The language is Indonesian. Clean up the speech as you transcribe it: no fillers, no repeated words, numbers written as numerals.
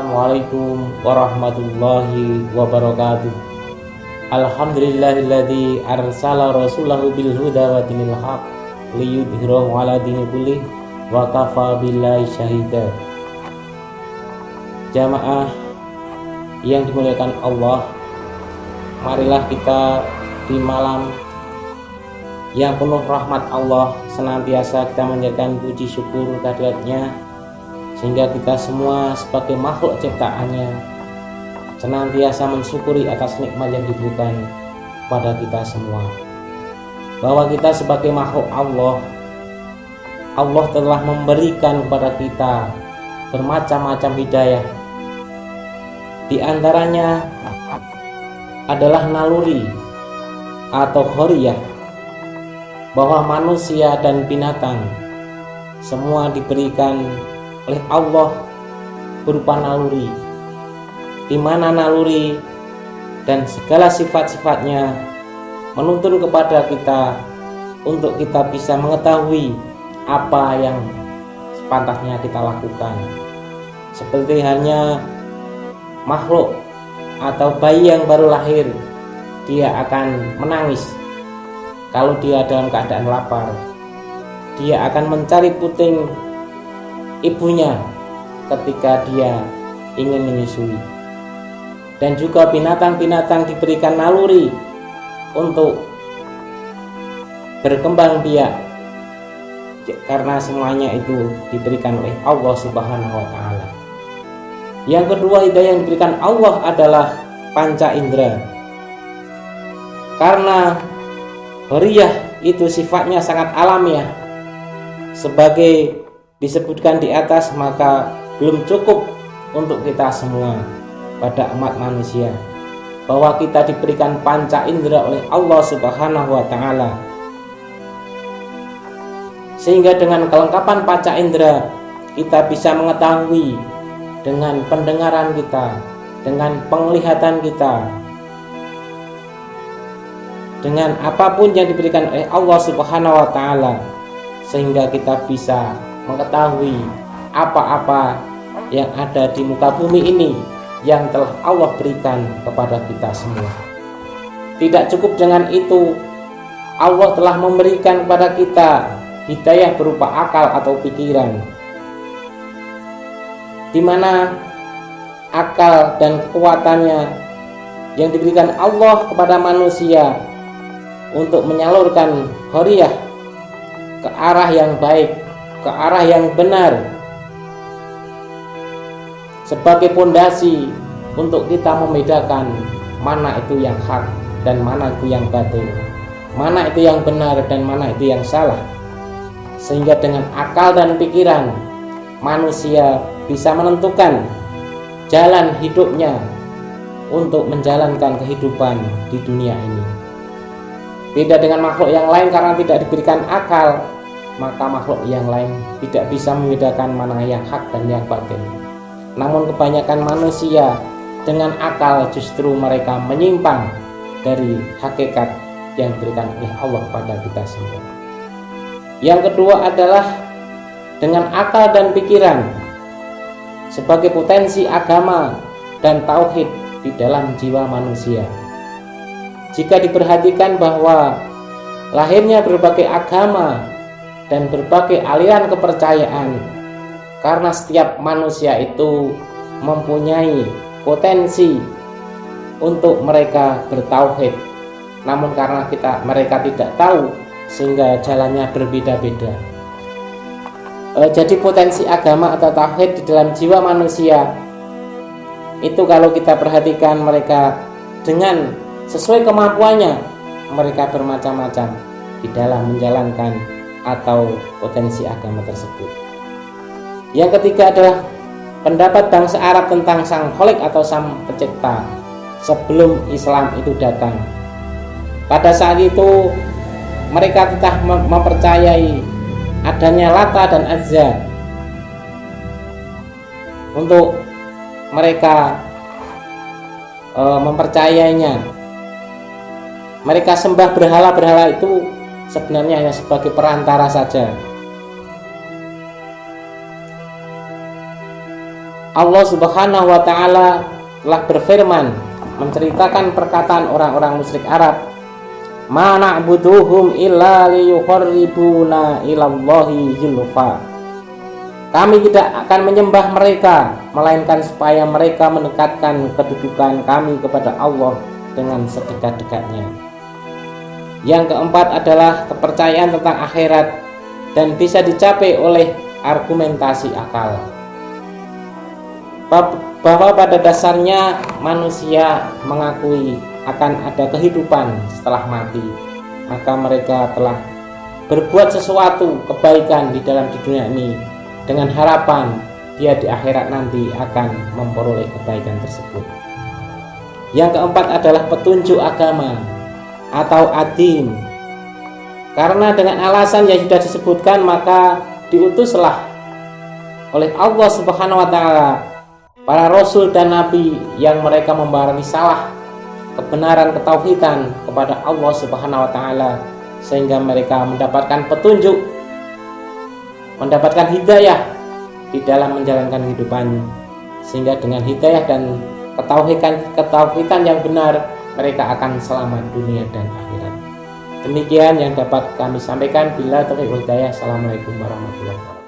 Assalamualaikum warahmatullahi wabarakatuh. Alhamdulillahilladzi arsala rasulahu bil huda wa dinil haq liyudhhirahu 'ala dini kullih wa kafa billahi syahida. Jamaah yang dimuliakan Allah, marilah kita di malam yang penuh rahmat Allah senantiasa kita menjadikan puji syukur kehadiratnya, sehingga kita semua sebagai makhluk ciptaannya senantiasa mensyukuri atas nikmat yang diberikan pada kita semua. Bahwa kita sebagai makhluk Allah telah memberikan kepada kita bermacam-macam hidayah. Di antaranya adalah naluri atau khoriyah, bahwa manusia dan binatang semua diberikan oleh Allah berupa naluri, di mana naluri dan segala sifat-sifatnya menuntun kepada kita untuk kita bisa mengetahui apa yang sepantasnya kita lakukan. Seperti halnya makhluk atau bayi yang baru lahir, dia akan menangis kalau dia dalam keadaan lapar. Dia akan mencari puting ibunya ketika dia ingin menyusui. Dan juga binatang-binatang diberikan naluri untuk berkembang biak, karena semuanya itu diberikan oleh Allah Subhanahu wa Ta'ala. Yang kedua, hidayah yang diberikan Allah adalah panca indera. Karena huriyah itu sifatnya sangat alamiah, sebagai disebutkan di atas, maka belum cukup untuk kita semua pada umat manusia, bahwa kita diberikan panca indera oleh Allah Subhanahu wa Ta'ala, sehingga dengan kelengkapan panca indera kita bisa mengetahui dengan pendengaran kita, dengan penglihatan kita, dengan apapun yang diberikan oleh Allah Subhanahu wa Ta'ala, sehingga kita bisa mengetahui apa-apa yang ada di muka bumi ini yang telah Allah berikan kepada kita semua. Tidak cukup dengan itu, Allah telah memberikan kepada kita hidayah berupa akal atau pikiran, di mana akal dan kekuatannya yang diberikan Allah kepada manusia untuk menyalurkan huriyah ke arah yang baik, ke arah yang benar, sebagai pondasi untuk kita membedakan mana itu yang hak dan mana itu yang batil, mana itu yang benar dan mana itu yang salah. Sehingga dengan akal dan pikiran manusia bisa menentukan jalan hidupnya untuk menjalankan kehidupan di dunia ini. Beda dengan makhluk yang lain, karena tidak diberikan akal, maka makhluk yang lain tidak bisa membedakan mana yang hak dan yang batil. Namun kebanyakan manusia dengan akal justru mereka menyimpang dari hakikat yang diberikan oleh Allah kepada kita semua. Yang kedua adalah dengan akal dan pikiran sebagai potensi agama dan tauhid di dalam jiwa manusia. Jika diperhatikan bahwa lahirnya berbagai agama dan berbagai aliran kepercayaan, karena setiap manusia itu mempunyai potensi untuk mereka bertauhid, namun karena mereka tidak tahu, sehingga jalannya berbeda-beda. Jadi potensi agama atau tauhid di dalam jiwa manusia itu, kalau kita perhatikan, mereka dengan sesuai kemampuannya mereka bermacam-macam di dalam menjalankan atau potensi agama tersebut. Yang ketiga adalah pendapat bangsa Arab tentang Sang Khalik atau Sang Pencipta sebelum Islam itu datang. Pada saat itu mereka tetap mempercayai adanya Lata dan Uzza. Untuk mereka mempercayainya, mereka sembah berhala-berhala itu sebenarnya hanya sebagai perantara saja. Allah Subhanahu wa taala telah berfirman menceritakan perkataan orang-orang musyrik Arab, "Ma na'buduhum illa liyuqarribuna ilallahi zulfa." Kami tidak akan menyembah mereka melainkan supaya mereka mendekatkan kedudukan kami kepada Allah dengan sedekat-dekatnya. Yang keempat adalah kepercayaan tentang akhirat dan bisa dicapai oleh argumentasi akal. Bahwa pada dasarnya manusia mengakui akan ada kehidupan setelah mati, maka mereka telah berbuat sesuatu kebaikan di dunia ini dengan harapan dia di akhirat nanti akan memperoleh kebaikan tersebut. Yang keempat adalah petunjuk agama atau ad-din. Karena dengan alasan yang sudah disebutkan, maka diutuslah oleh Allah Subhanahu wa taala para rasul dan nabi yang mereka membawa risalah kebenaran ketauhidan kepada Allah Subhanahu wa taala, sehingga mereka mendapatkan petunjuk, mendapatkan hidayah di dalam menjalankan kehidupan, sehingga dengan hidayah dan ketauhidan yang benar mereka akan selamat dunia dan akhirat. Demikian yang dapat kami sampaikan. Bila taufiq wal hidayah. Assalamualaikum warahmatullahi wabarakatuh.